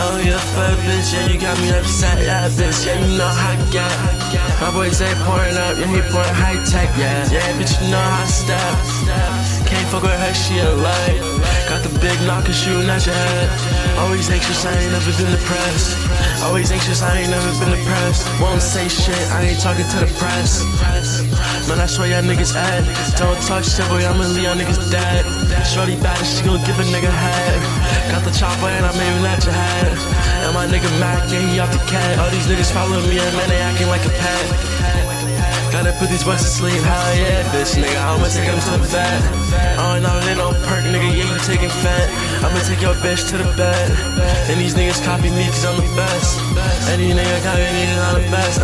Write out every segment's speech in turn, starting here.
don't give a fuck, bitch, yeah, you got me upset, yeah, bitch, yeah, you know how I get. My boys ain't pouring up, yeah, he pouring high tech, yeah, yeah, bitch, you know how I step. Can't fuck with her, she a light. Got the big knocker shooting at your head. Always anxious, I ain't never been depressed. Always anxious, I ain't never been depressed. Won't say shit, I ain't talking to the press. Man, I swear y'all niggas ad. Don't talk shit, boy, I'ma leave y'all niggas dead. Shorty bad, she gon' give a nigga head. Got the chopper and I'm aiming at your head. And my nigga Mac, yeah, he off the cat. All these niggas follow me and man, they acting like a pet. Gotta put these boys to sleep, hell yeah, bitch, nigga, I'ma take them to the vet. Oh, no, they don't perk, nigga, yeah, you taking fat. I'ma take your bitch to the bed. And these niggas copy me cause I'm the best. And these niggas copy me cause I'm the best.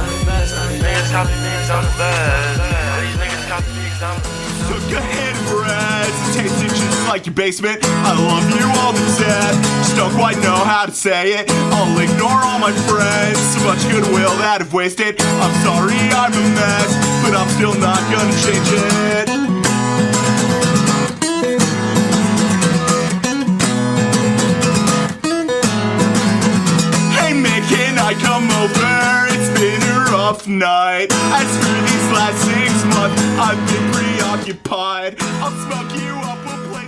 Niggas copy me cause I'm the best. These niggas copy me cause I'm the best. Took a hit of breads, tasted just like your basement. I love you all to death, just don't quite know how to say it. I'll ignore all my friends, so much goodwill that I've wasted. I'm sorry I'm a mess, but I'm still not gonna change it. Hey man, can I come over? It's been a rough night. As for these last 6 months, I've been preoccupied. I'll smoke you up a plate.